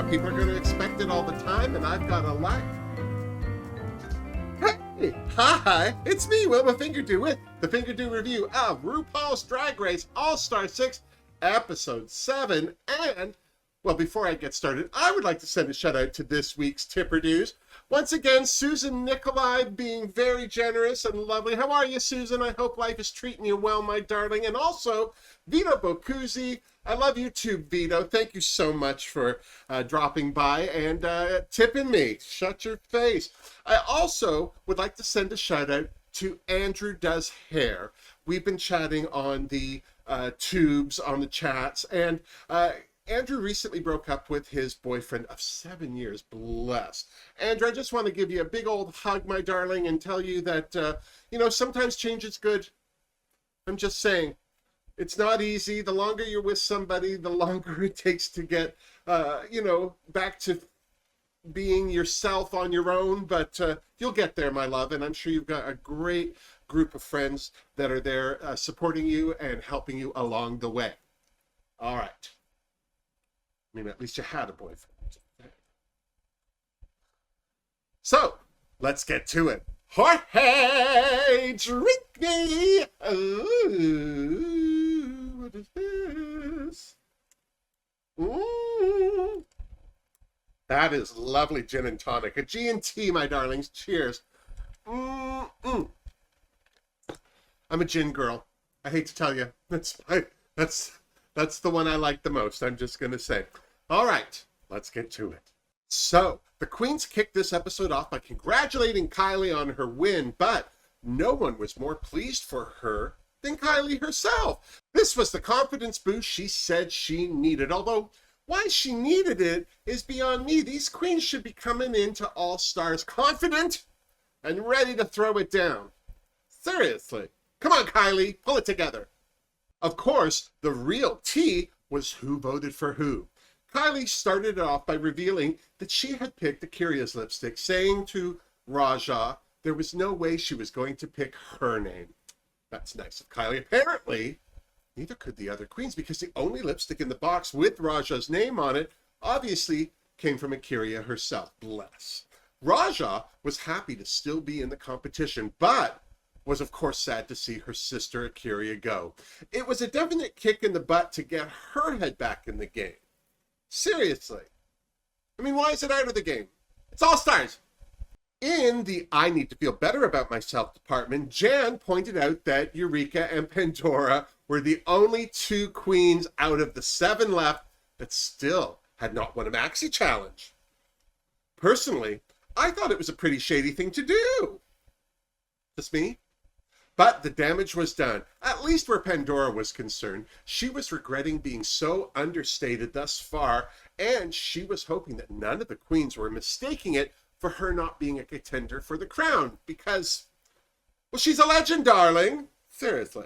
people are going to expect it all the time, and I've got a life. Hey, hi, it's me, Wilma Fingerdoo, with the Fingerdoo review of RuPaul's Drag Race All-Star 6, Episode 7, and, well, before I get started, I would like to send a shout-out to this week's Tipperdoos. Once again, Susan Nikolai being very generous and lovely. How are you, Susan? I hope life is treating you well, my darling. And also, Vito Bocuzzi. I love you too, Vito. Thank you so much for dropping by and tipping me. Shut your face. I also would like to send a shout-out to Andrew Does Hair. We've been chatting on the tubes, on the chats, and Andrew recently broke up with his boyfriend of 7 years. Bless. Andrew, I just want to give you a big old hug, my darling, and tell you that, sometimes change is good. I'm just saying. It's not easy. The longer you're with somebody, the longer it takes to get, back to being yourself on your own. But you'll get there, my love. And I'm sure you've got a great group of friends that are there supporting you and helping you along the way. All right. I mean, at least you had a boyfriend. So, let's get to it. Jorge, drink me! Ooh, what is this? Ooh. That is lovely gin and tonic. A G&T, my darlings. Cheers. I'm a gin girl. I hate to tell you. That's the one I like the most, I'm just going to say. All right, let's get to it. So, the queens kicked this episode off by congratulating Kylie on her win, but no one was more pleased for her than Kylie herself. This was the confidence boost she said she needed, although why she needed it is beyond me. These queens should be coming into All Stars confident and ready to throw it down. Seriously. Come on, Kylie, pull it together. Of course, the real tea was who voted for who. Kylie started it off by revealing that she had picked Akira's lipstick, saying to Raja there was no way she was going to pick her name. That's nice of Kylie. Apparently, neither could the other queens, because the only lipstick in the box with Raja's name on it obviously came from Akira herself. Bless. Raja was happy to still be in the competition, but was of course sad to see her sister Akira go. It was a definite kick in the butt to get her head back in the game. Seriously. I mean, why is it out of the game? It's All Stars. In the I need to feel better about myself department, Jan pointed out that Eureka and Pandora were the only two queens out of the 7 left that still had not won a Maxi challenge. Personally, I thought it was a pretty shady thing to do. Just me? But the damage was done. At least where Pandora was concerned, she was regretting being so understated thus far, and she was hoping that none of the queens were mistaking it for her not being a contender for the crown, because, well, she's a legend, darling. Seriously.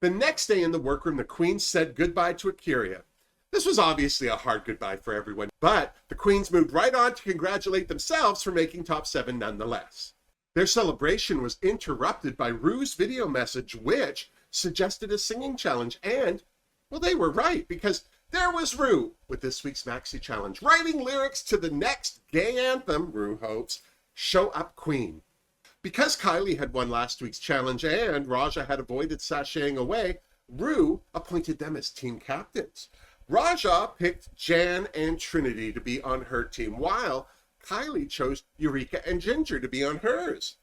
The next day in the workroom, the queens said goodbye to Akira. This was obviously a hard goodbye for everyone, but the queens moved right on to congratulate themselves for making top 7 nonetheless. Their celebration was interrupted by Ru's video message, which suggested a singing challenge, and, well, they were right, because there was Ru with this week's Maxi challenge, writing lyrics to the next gay anthem, Ru hopes, Show Up Queen. Because Kylie had won last week's challenge and Raja had avoided sashaying away, Ru appointed them as team captains. Raja picked Jan and Trinity to be on her team, while Kylie chose Eureka and Ginger to be on hers.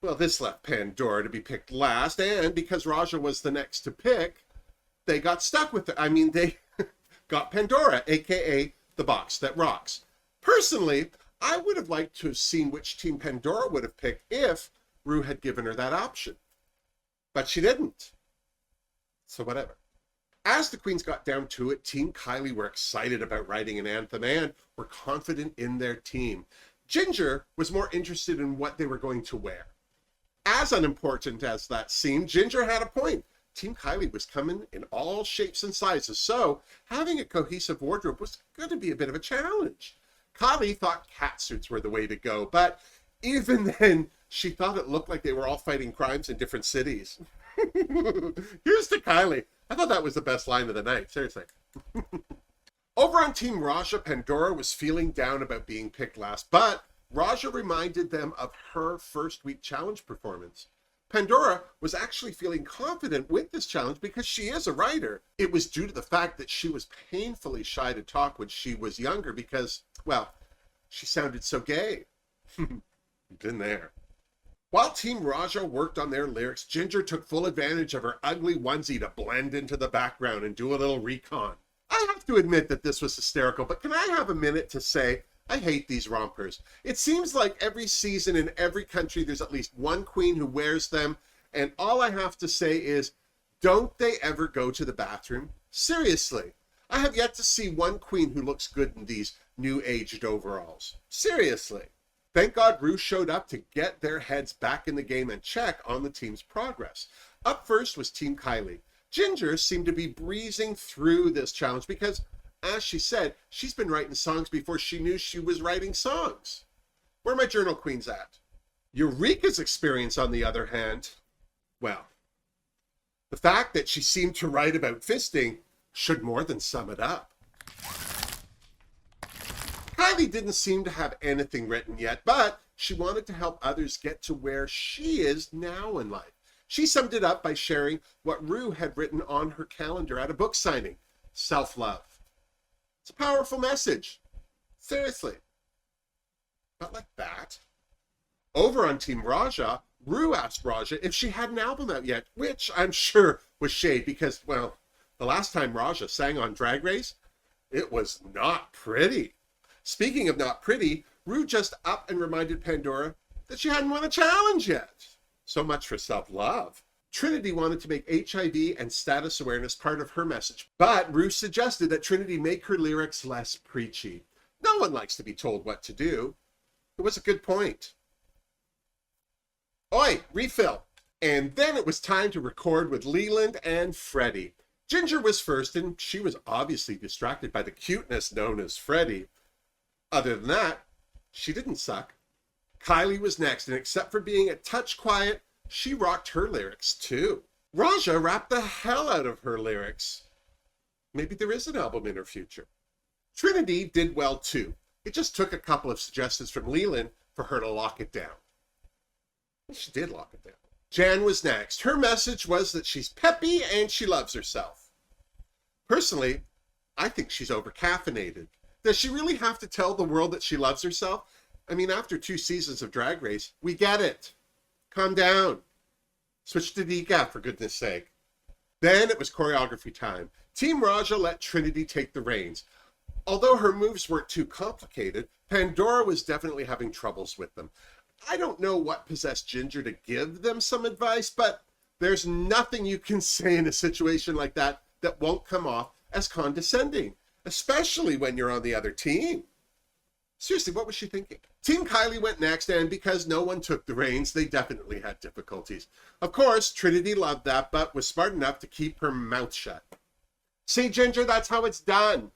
Well, this left Pandora to be picked last, and because Raja was the next to pick, they got stuck with it. I mean, they got Pandora, aka the box that rocks. Personally, I would have liked to have seen which team Pandora would have picked if Ru had given her that option. But she didn't. So whatever. As the queens got down to it, Team Kylie were excited about writing an anthem and were confident in their team. Ginger was more interested in what they were going to wear. As unimportant as that seemed, Ginger had a point. Team Kylie was coming in all shapes and sizes, so having a cohesive wardrobe was going to be a bit of a challenge. Kylie thought catsuits were the way to go, but even then, she thought it looked like they were all fighting crimes in different cities. Here's to Kylie. I thought that was the best line of the night, seriously. Over on Team Raja, Pandora was feeling down about being picked last, but Raja reminded them of her first week challenge performance. Pandora was actually feeling confident with this challenge because she is a writer. It was due to the fact that she was painfully shy to talk when she was younger because, well, she sounded so gay. Been there. While Team Raja worked on their lyrics, Ginger took full advantage of her ugly onesie to blend into the background and do a little recon. I have to admit that this was hysterical, but can I have a minute to say I hate these rompers? It seems like every season in every country there's at least one queen who wears them, and all I have to say is, don't they ever go to the bathroom? Seriously. I have yet to see one queen who looks good in these new-aged overalls. Seriously. Thank God Ru showed up to get their heads back in the game and check on the team's progress. Up first was Team Kylie. Ginger seemed to be breezing through this challenge because, as she said, she's been writing songs before she knew she was writing songs. Where are my journal queens at? Eureka's experience, on the other hand, well, the fact that she seemed to write about fisting should more than sum it up. Kylie didn't seem to have anything written yet, but she wanted to help others get to where she is now in life. She summed it up by sharing what Ru had written on her calendar at a book signing: self-love. It's a powerful message. Seriously. Not like that. Over on Team Raja, Ru asked Raja if she had an album out yet, which I'm sure was shade because, well, the last time Raja sang on Drag Race, it was not pretty. Speaking of not pretty, Ru just up and reminded Pandora that she hadn't won a challenge yet. So much for self-love. Trinity wanted to make HIV and status awareness part of her message, but Ru suggested that Trinity make her lyrics less preachy. No one likes to be told what to do. It was a good point. Oi, refill. And then it was time to record with Leland and Freddie. Ginger was first, and she was obviously distracted by the cuteness known as Freddie. Other than that, she didn't suck. Kylie was next, and except for being a touch quiet, she rocked her lyrics too. Raja rapped the hell out of her lyrics. Maybe there is an album in her future. Trinity did well too. It just took a couple of suggestions from Leland for her to lock it down. She did lock it down. Jan was next. Her message was that she's peppy and she loves herself. Personally, I think she's over-caffeinated. Does she really have to tell the world that she loves herself? I mean, after 2 seasons of Drag Race, we get it. Calm down. Switch to decaf, for goodness sake. Then it was choreography time. Team Raja let Trinity take the reins. Although her moves weren't too complicated, Pandora was definitely having troubles with them. I don't know what possessed Ginger to give them some advice, but there's nothing you can say in a situation like that that won't come off as condescending, especially when you're on the other team. Seriously, what was she thinking? Team Kylie went next, and because no one took the reins, they definitely had difficulties. Of course, Trinity loved that, but was smart enough to keep her mouth shut. See, Ginger, that's how it's done.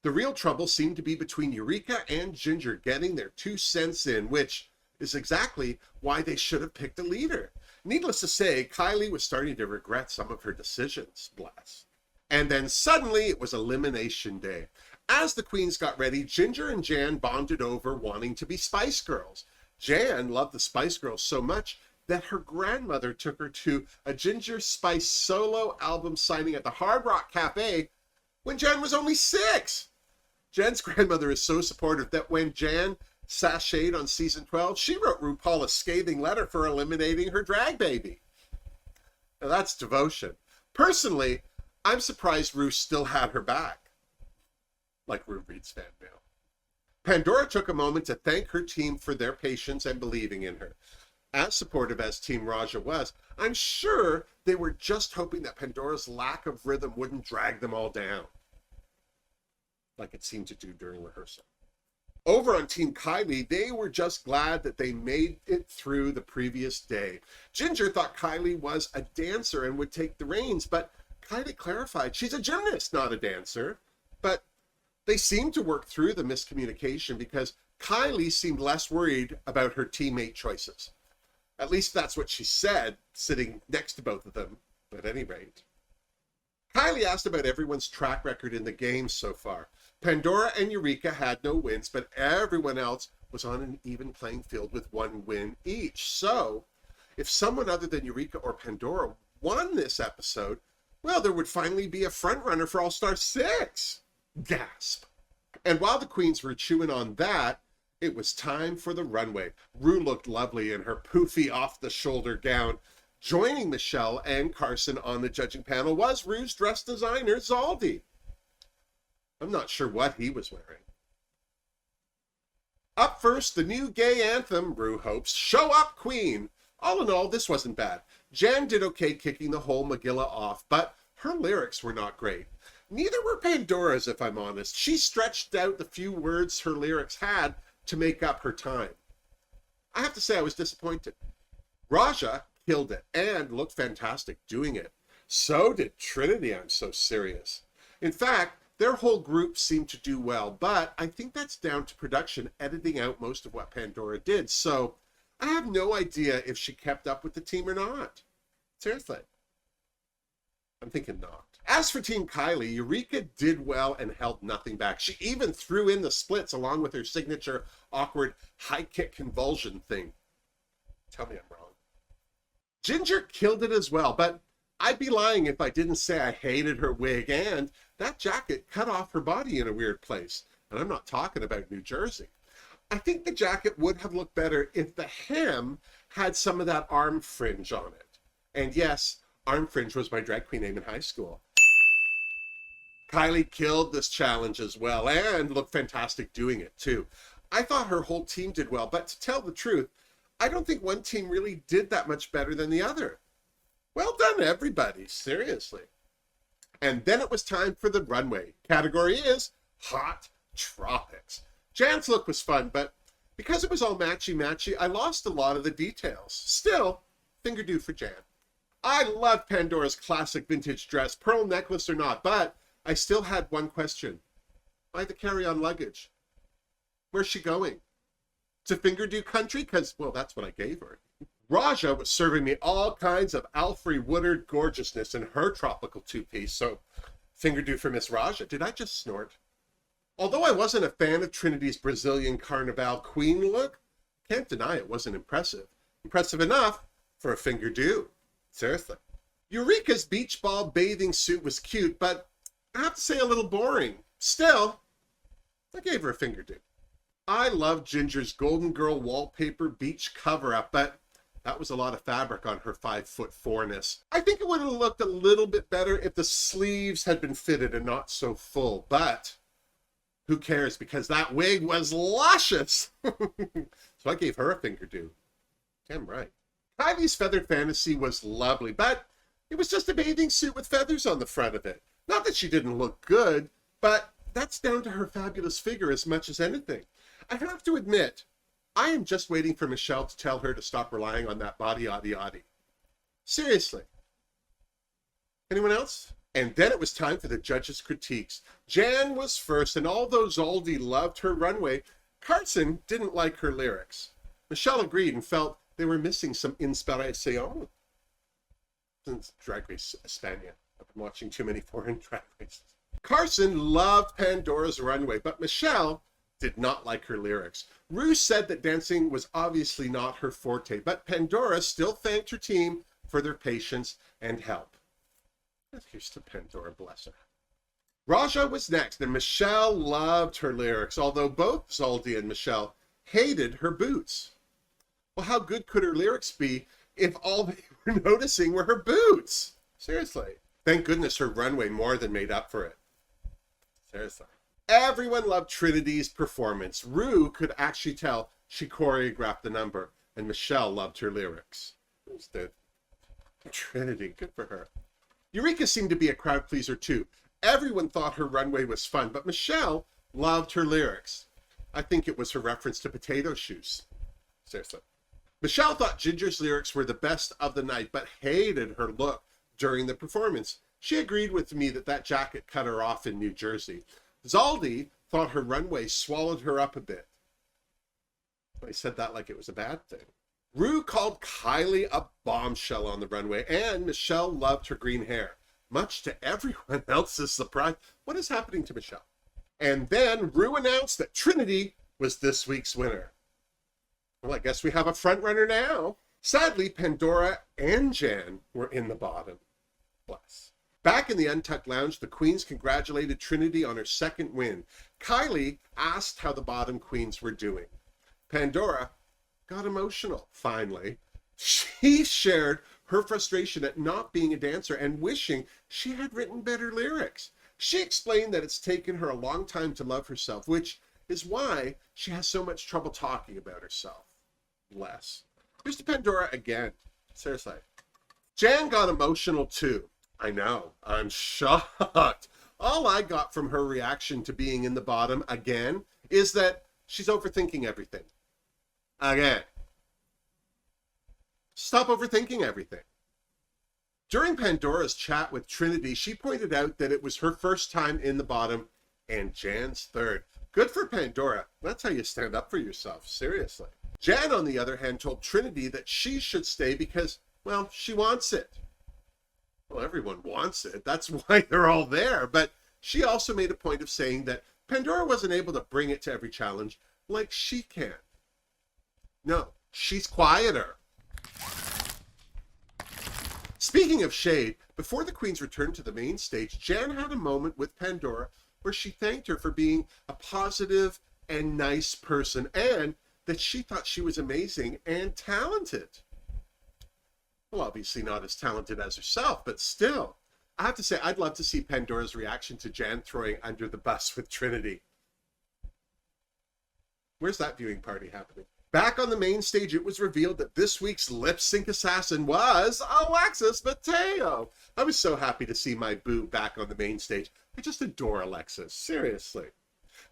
The real trouble seemed to be between Eureka and Ginger getting their 2 cents in, which is exactly why they should have picked a leader. Needless to say, Kylie was starting to regret some of her decisions, bless. And then suddenly it was elimination day. As the queens got ready, Ginger and Jan bonded over wanting to be Spice Girls. Jan loved the Spice Girls so much that her grandmother took her to a Ginger Spice solo album signing at the Hard Rock Cafe when Jan was only 6. Jan's grandmother is so supportive that when Jan sashayed on season 12, she wrote RuPaul a scathing letter for eliminating her drag baby. Now that's devotion. Personally, I'm surprised Ru still had her back. Like Ru reads fan mail. Pandora took a moment to thank her team for their patience and believing in her. As supportive as Team Raja was, I'm sure they were just hoping that Pandora's lack of rhythm wouldn't drag them all down, like it seemed to do during rehearsal. Over on Team Kylie, they were just glad that they made it through the previous day. Ginger thought Kylie was a dancer and would take the reins, but Kylie clarified she's a gymnast, not a dancer. But they seemed to work through the miscommunication because Kylie seemed less worried about her teammate choices. At least that's what she said, sitting next to both of them, at any rate. Kylie asked about everyone's track record in the game so far. Pandora and Eureka had no wins, but everyone else was on an even playing field with 1 win each. So, if someone other than Eureka or Pandora won this episode, well, there would finally be a frontrunner for All-Star 6. Gasp. And while the queens were chewing on that, it was time for the runway. Ru looked lovely in her poofy off-the-shoulder gown. Joining Michelle and Carson on the judging panel was Ru's dress designer, Zaldi. I'm not sure what he was wearing. Up first, the new gay anthem, Ru hopes, Show Up Queen. All in all, this wasn't bad. Jan did okay kicking the whole Megillah off, but her lyrics were not great. Neither were Pandora's, if I'm honest. She stretched out the few words her lyrics had to make up her time. I have to say I was disappointed. Raja killed it and looked fantastic doing it. So did Trinity, I'm so serious. In fact, their whole group seemed to do well, but I think that's down to production editing out most of what Pandora did, so I have no idea if she kept up with the team or not. Seriously. I'm thinking not. As for Team Kylie, Eureka did well and held nothing back. She even threw in the splits along with her signature awkward high kick convulsion thing. Tell me I'm wrong. Ginger killed it as well, but I'd be lying if I didn't say I hated her wig, and that jacket cut off her body in a weird place. And I'm not talking about New Jersey. I think the jacket would have looked better if the hem had some of that arm fringe on it. And yes, arm fringe was my drag queen name in high school. Kylie killed this challenge as well and looked fantastic doing it too. I thought her whole team did well, but to tell the truth, I don't think one team really did that much better than the other. Well done, everybody, seriously. And then it was time for the runway. Category is Hot Tropics. Jan's look was fun, but because it was all matchy-matchy, I lost a lot of the details. Still, Fingerdoo for Jan. I love Pandora's classic vintage dress, pearl necklace or not, but I still had one question. Why the carry-on luggage? Where's she going? To Fingerdoo country? Because, well, that's what I gave her. Raja was serving me all kinds of Alfre Woodard gorgeousness in her tropical two-piece, so Fingerdoo for Miss Raja. Did I just snort? Although I wasn't a fan of Trinity's Brazilian Carnival queen look, can't deny it wasn't impressive. Impressive enough for a Fingerdoo. Seriously. Eureka's beach ball bathing suit was cute, but I have to say a little boring. Still, I gave her a Fingerdoo. I love Ginger's Golden Girl wallpaper beach cover-up, but that was a lot of fabric on her 5'4"ness. I think it would have looked a little bit better if the sleeves had been fitted and not so full, but who cares, because that wig was luscious. So I gave her a Fingerdoo. Damn right. Kylie's feathered fantasy was lovely, but it was just a bathing suit with feathers on the front of it. Not that she didn't look good, but that's down to her fabulous figure as much as anything. I have to admit, I am just waiting for Michelle to tell her to stop relying on that body oddy. Seriously. Anyone else? And then it was time for the judges' critiques. Jan was first, and although Zaldi loved her runway, Carson didn't like her lyrics. Michelle agreed and felt they were missing some inspiration. Since Drag Race España. I've been watching too many foreign drag races. Carson loved Pandora's runway, but Michelle did not like her lyrics. Ru said that dancing was obviously not her forte, but Pandora still thanked her team for their patience and help. Here's to Pandora, bless her. Raja was next, and Michelle loved her lyrics, although both Zaldi and Michelle hated her boots. Well, how good could her lyrics be if all they were noticing were her boots? Seriously. Thank goodness her runway more than made up for it. Seriously. Everyone loved Trinity's performance. Ru could actually tell she choreographed the number, and Michelle loved her lyrics. Trinity, good for her. Eureka seemed to be a crowd pleaser too. Everyone thought her runway was fun, but Michelle loved her lyrics. I think it was her reference to potato shoes. Seriously. Michelle thought Ginger's lyrics were the best of the night, but hated her look during the performance. She agreed with me that that jacket cut her off in New Jersey. Zaldi thought her runway swallowed her up a bit. I said that like it was a bad thing. Ru called Kylie a bombshell on the runway, and Michelle loved her green hair. much to everyone else's surprise. What is happening to Michelle? And then Ru announced that Trinity was this week's winner. Well, I guess we have a front runner now. Sadly, Pandora and Jan were in the bottom. Bless. Back in the Untucked lounge, the queens congratulated Trinity on her second win. Kylie asked how the bottom queens were doing. Pandora got emotional, finally. She shared her frustration at not being a dancer and wishing she had written better lyrics. She explained that it's taken her a long time to love herself, which is why she has so much trouble talking about herself. Bless. Here's to Pandora again. Seriously. Jan got emotional too. I know. I'm shocked. All I got from her reaction to being in the bottom again is that she's overthinking everything. Again. Stop overthinking everything. During Pandora's chat with Trinity, she pointed out that it was her first time in the bottom and Jan's third. Good for Pandora. That's how you stand up for yourself. Seriously. Jan, on the other hand, told Trinity that she should stay because, well, she wants it. Well, everyone wants it. That's why they're all there. But she also made a point of saying that Pandora wasn't able to bring it to every challenge like she can. No, she's quieter. Speaking of shade, before the queens returned to the main stage, Jan had a moment with Pandora where she thanked her for being a positive and nice person and that she thought she was amazing and talented. Well, obviously not as talented as herself, but still. I have to say, I'd love to see Pandora's reaction to Jan throwing under the bus with Trinity. Where's that viewing party happening? Back on the main stage, it was revealed that this week's lip sync assassin was Alexis Mateo. I was so happy to see my boo back on the main stage. I just adore Alexis, seriously.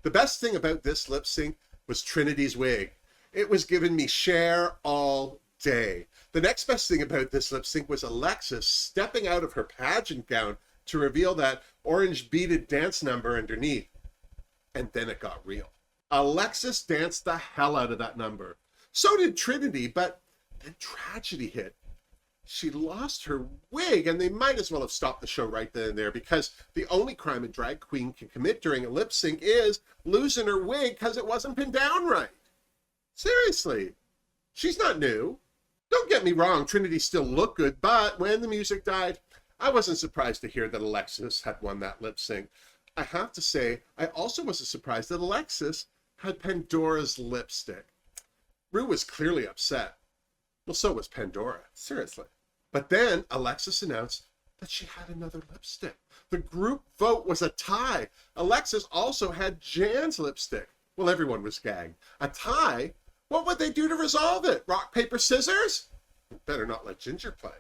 The best thing about this lip sync was Trinity's wig. It was giving me Cher all day. The next best thing about this lip sync was Alexis stepping out of her pageant gown to reveal that orange beaded dance number underneath. And then it got real. Alexis danced the hell out of that number. So did Trinity, but then tragedy hit. She lost her wig, and they might as well have stopped the show right then and there because the only crime a drag queen can commit during a lip sync is losing her wig because it wasn't pinned down right. Seriously. She's not new. Don't get me wrong, Trinity still looked good, but when the music died, I wasn't surprised to hear that Alexis had won that lip sync. I have to say, I also wasn't surprised that Alexis had Pandora's lipstick. Ru was clearly upset. Well, so was Pandora, seriously. But then Alexis announced that she had another lipstick. The group vote was a tie. Alexis also had Jan's lipstick. Well, everyone was gagged. A tie? What would they do to resolve it? Rock, paper, scissors? Better not let Ginger play.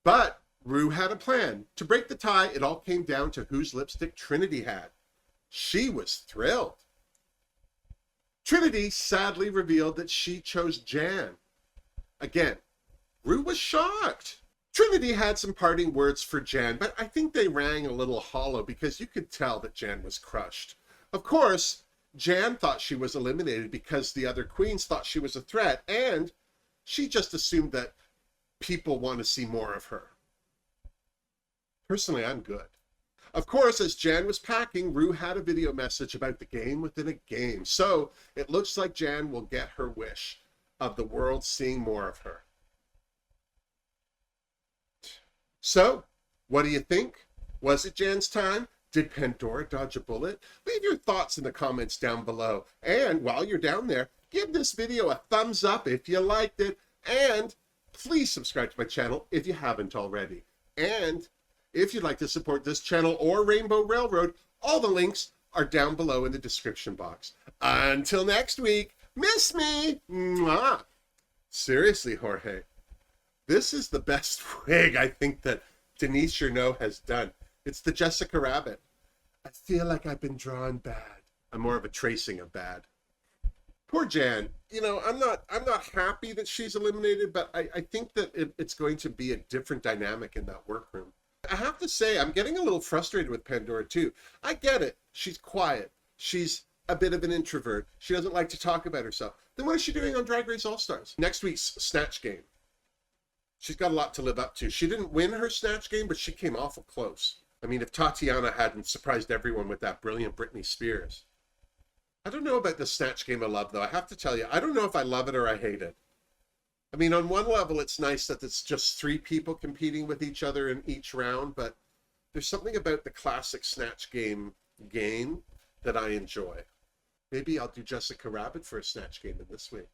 But Ru had a plan. To break the tie, it all came down to whose lipstick Trinity had. She was thrilled. Trinity sadly revealed that she chose Jan. Again, Ru was shocked. Trinity had some parting words for Jan, but I think they rang a little hollow because you could tell that Jan was crushed. Of course, Jan thought she was eliminated because the other queens thought she was a threat, and she just assumed that people want to see more of her. Personally, I'm good. Of course, as Jan was packing, Ru had a video message about the game within a game. So it looks like Jan will get her wish of the world seeing more of her. So, what do you think? Was it Jan's time? Did Pandora dodge a bullet? Leave your thoughts in the comments down below. And while you're down there, give this video a thumbs up if you liked it. And please subscribe to my channel if you haven't already. And if you'd like to support this channel or Rainbow Railroad, all the links are down below in the description box. Until next week, miss me! Mwah. Seriously, Jorge, this is the best wig I think that Denise Cherneau has done. It's the Jessica Rabbit. I feel like I've been drawn bad. I'm more of a tracing of bad. Poor Jan. You know, I'm not happy that she's eliminated, but I think that it's going to be a different dynamic in that workroom. I have to say, I'm getting a little frustrated with Pandora too. I get it. She's quiet. She's a bit of an introvert. She doesn't like to talk about herself. Then what is she doing on Drag Race All-Stars? Next week's Snatch Game. She's got a lot to live up to. She didn't win her Snatch Game, but she came awful close. I mean, if Tatiana hadn't surprised everyone with that brilliant Britney Spears. I don't know about the Snatch Game of Love, though. I have to tell you, I don't know if I love it or I hate it. I mean, on one level, it's nice that it's just 3 people competing with each other in each round, but there's something about the classic Snatch Game that I enjoy. Maybe I'll do Jessica Rabbit for a Snatch Game in this week.